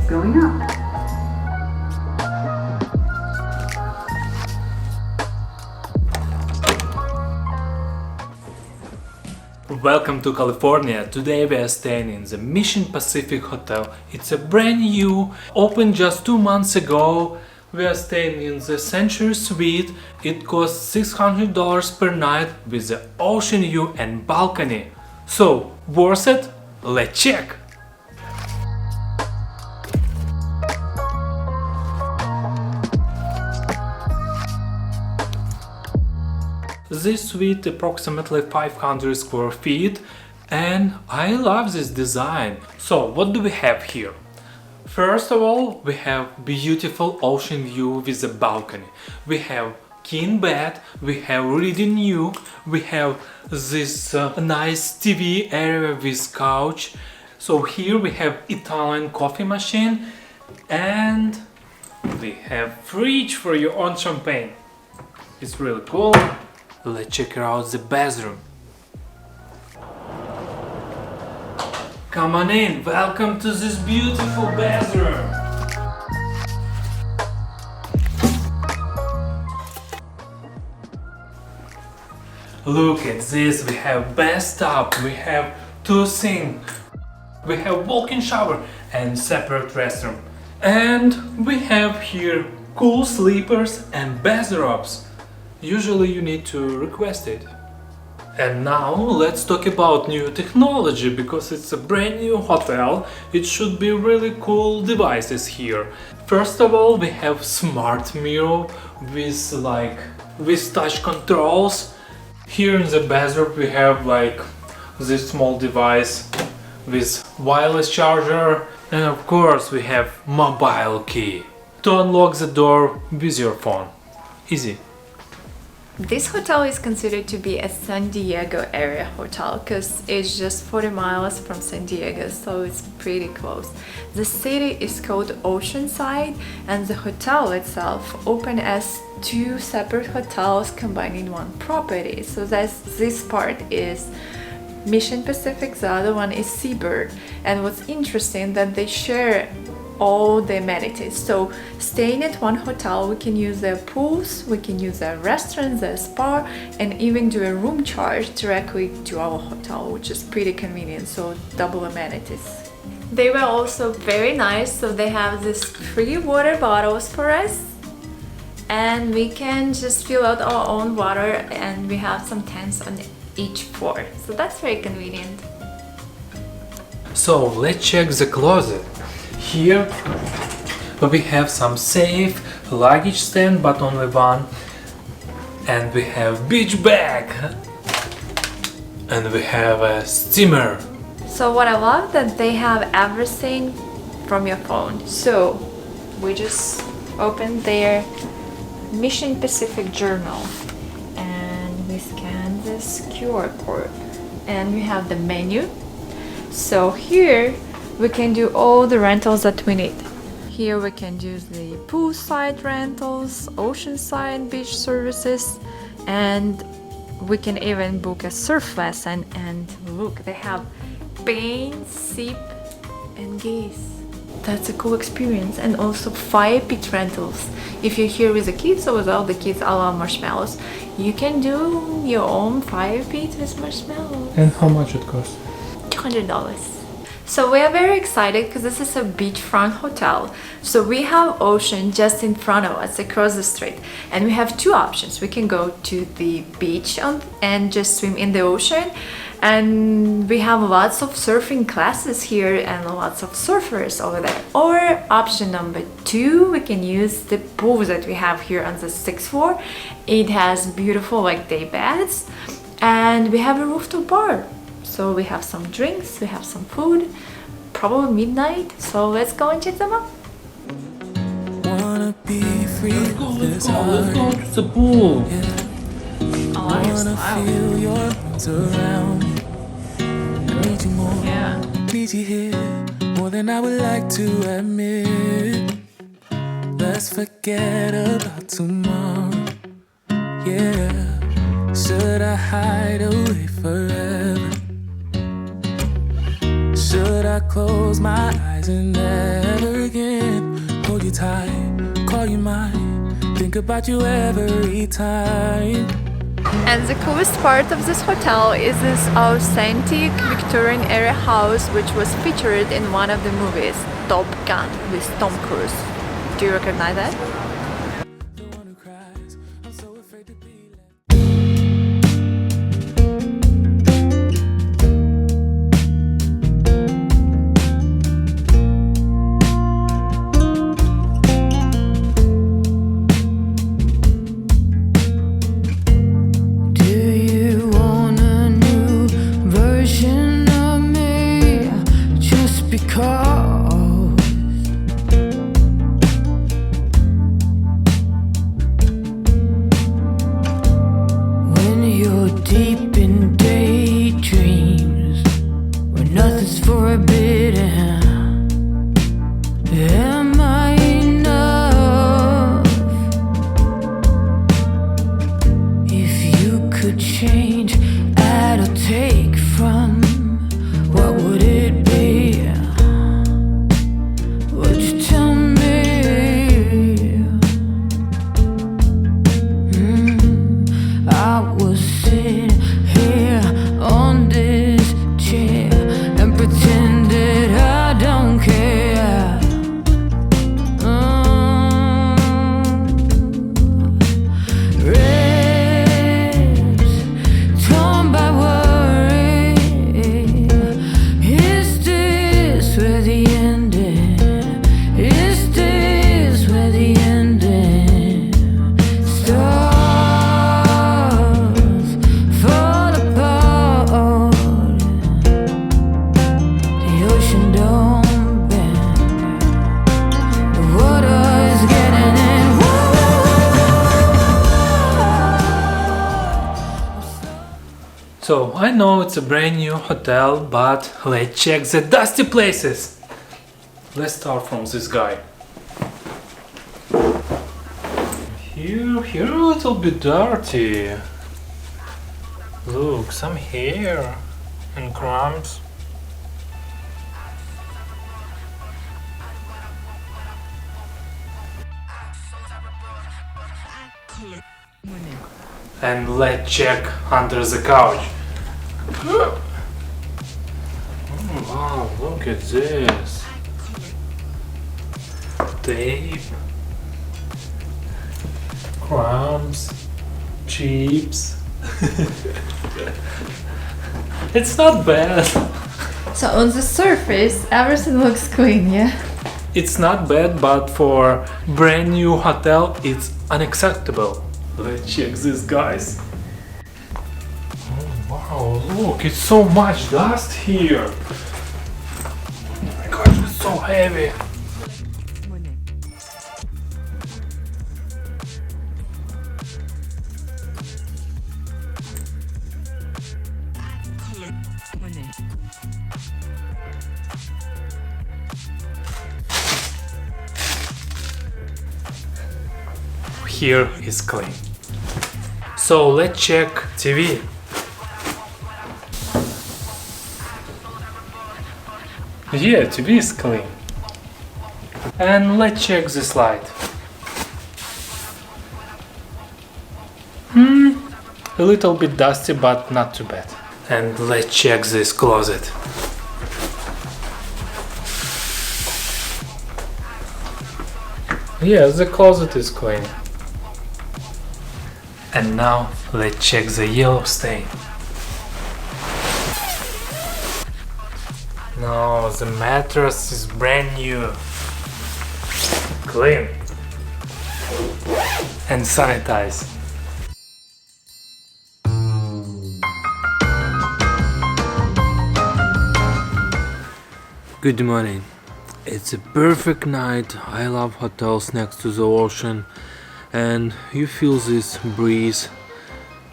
It's going up. Welcome to California. Today we are staying in the Mission Pacific Hotel. It's a brand new, opened just 2 months ago. We are staying in the Century Suite. It costs $600 per night with the ocean view and balcony. So, worth it? Let's check! This suite approximately 500 square feet, and I love this design. So what do we have here? First of all, we have beautiful ocean view with a balcony. We have king bed, we have reading nook, we have this nice TV area with couch. So here we have Italian coffee machine, and we have fridge for your own champagne. It's really cool. Let's check out the bathroom. Come on in, welcome to this beautiful bathroom. Look at this, we have bathtub, we have 2 sinks, we have walk-in shower and separate restroom. And we have here cool sleepers and bathrobes. Usually you need to request it. And now let's talk about new technology, because it's a brand new hotel. It should be really cool devices here. First of all, we have smart mirror with touch controls. Here in the bathroom we have this small device with wireless charger, and of course we have mobile key to unlock the door with your phone. Easy. This hotel is considered to be a San Diego area hotel because it's just 40 miles from San Diego, so it's pretty close. The city is called Oceanside, and the hotel itself opened as 2 separate hotels combined in one property. So this part is Mission Pacific, the other one is Seabird. And what's interesting that they share all the amenities. So staying at one hotel, we can use their pools, we can use their restaurants, their spa, and even do a room charge directly to our hotel, which is pretty convenient. So double amenities. They were also very nice. So they have these free water bottles for us, and we can just fill out our own water, and we have some tents on each floor. So that's very convenient. So let's check the closet. Here we have some safe, luggage stand, but only one, and we have beach bag, and we have a steamer. So what I love that they have everything from your phone. So we just open their Mission Pacific journal and we scan this QR code, and we have the menu. So here we can do all the rentals that we need. Here we can do the poolside rentals, oceanside beach services, and we can even book a surf lesson. And look, they have paint, sip, and gaze. That's a cool experience. And also fire pit rentals. If you're here with the kids or without the kids, allow marshmallows. You can do your own fire pit with marshmallows. And how much it costs? $200. So we are very excited because this is a beachfront hotel. So we have ocean just in front of us across the street, and we have 2 options. We can go to the beach and just swim in the ocean, and we have lots of surfing classes here and lots of surfers over there. Or option number 2, we can use the pool that we have here on the 6th floor. It has beautiful day beds, and we have a rooftop bar. So we have some drinks, we have some food, probably midnight. So let's go and check them out. Wanna be free. Let's go to the pool. I like your Wanna style. feel your arms around me. I need you more. Yeah. Need you here more than I would like to admit. Let's forget about tomorrow. Yeah. Should I hide away forever? Should I close my eyes and never again hold you tight, call you mine, think about you every time. And the coolest part of this hotel is this authentic Victorian era house which was featured in one of the movies, Top Gun, with Tom Cruise. Do you recognize that? The one who cries, I'm so afraid to be left. Do you want a new version of me just because? When you're deep in daydreams, where nothing's forbidden, am I enough? If you could change, add or take from, what would it be? Would you tell me? I was sitting here on this chair and pretended I don't care. Ribs torn by worry. Is this where the ending? Is this where the ending starts? Fall apart. The ocean don't bend. The water is getting in. So I know it's a brand new hotel, but let's check the dusty places. Let's start from this guy. Here a little bit dirty. Look, some hair and crumbs. And let's check under the couch. Oh, wow, look at this. Tape, crumbs, chips. It's not bad. So on the surface, everything looks clean, yeah? It's not bad, but for brand new hotel, it's unacceptable. Let's check this, guys. Oh, wow, look, it's so much dust here. Oh my gosh, it's so heavy. Here is clean. So let's check TV. Yeah, TV is clean. And let's check this light. A little bit dusty, but not too bad. And let's check this closet. Yeah, the closet is clean. And now let's check the yellow stain. No, the mattress is brand new. Clean. And sanitized. Good morning. It's a perfect night. I love hotels next to the ocean and you feel this breeze.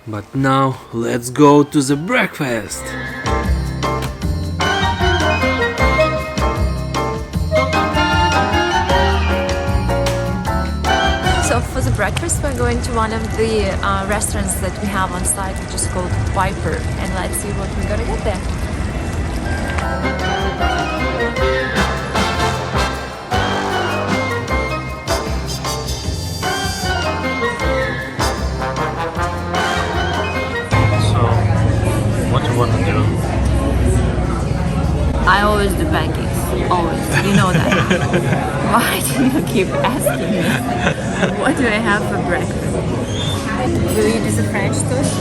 But now let's go to the breakfast. So for the breakfast, we're going to one of the restaurants that we have on site, which is called Viper, and let's see what we're gonna get there. I always do pancakes. Always. You know that. Why do you keep asking me? What do I have for breakfast? Will you do the French toast?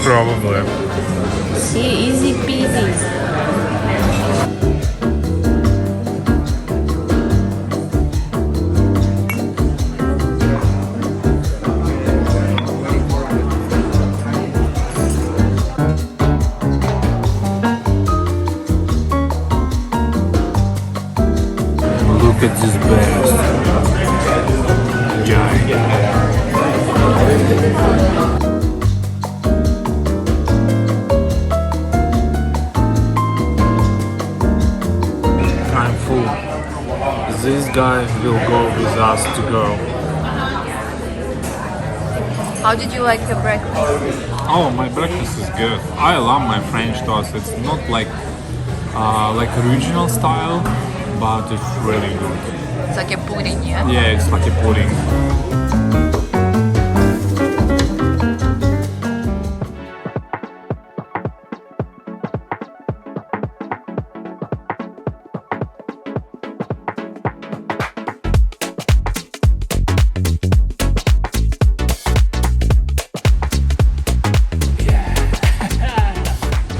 Probably. See, easy peasy. Look at these bears. Giant. I'm full. This guy will go with us to go. How did you like your breakfast? Oh, my breakfast is good. I love my French toast. It's not like original style, but it's really good. It's like a pudding, yeah? Yeah, it's like a pudding.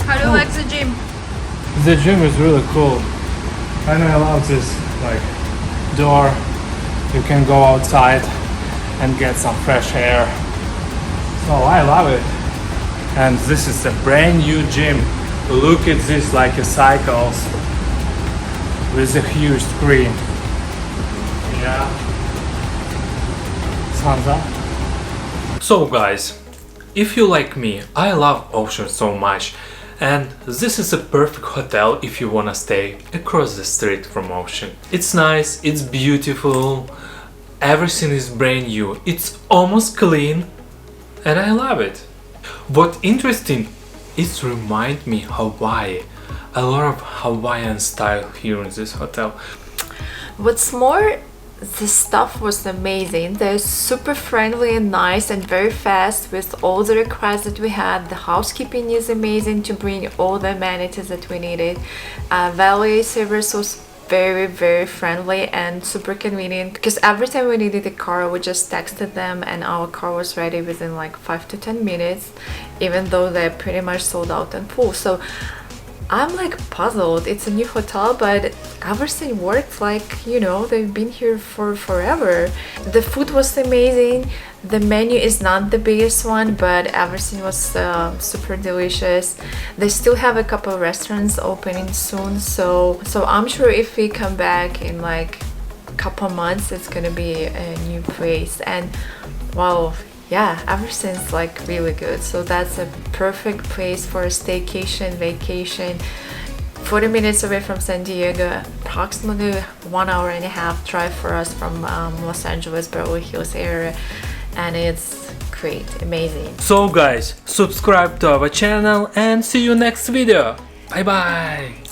How do you like the gym? The gym is really cool. And I love this like door. You can go outside and get some fresh air. So I love it. And this is a brand new gym. Look at this, like a cycles with a huge screen. Yeah. Thumbs up. So guys, if you like me, I love ocean so much. And this is a perfect hotel if you wanna stay across the street from ocean. It's nice, it's beautiful, everything is brand new, it's almost clean, and I love it. What interesting, it reminds me Hawaii. A lot of Hawaiian style here in this hotel. What's more, the staff was amazing. They're super friendly and nice and very fast with all the requests that we had. The housekeeping is amazing to bring all the amenities that we needed. Valet service was very friendly and super convenient because every time we needed a car we just texted them and our car was ready within like 5 to 10 minutes, even though they're pretty much sold out and full. So I'm like puzzled. It's a new hotel, but everything works like, you know, they've been here for forever. The food was amazing. The menu is not the biggest one, but everything was super delicious. They still have a couple of restaurants opening soon, so I'm sure if we come back in like a couple months, it's gonna be a new place. And wow, yeah, everything's like really good. So that's a perfect place for a staycation, vacation. 40 minutes away from San Diego, approximately 1 hour and a half drive for us from Los Angeles, Beverly Hills area, and it's great, amazing. So guys, subscribe to our channel and see you next video. Bye bye.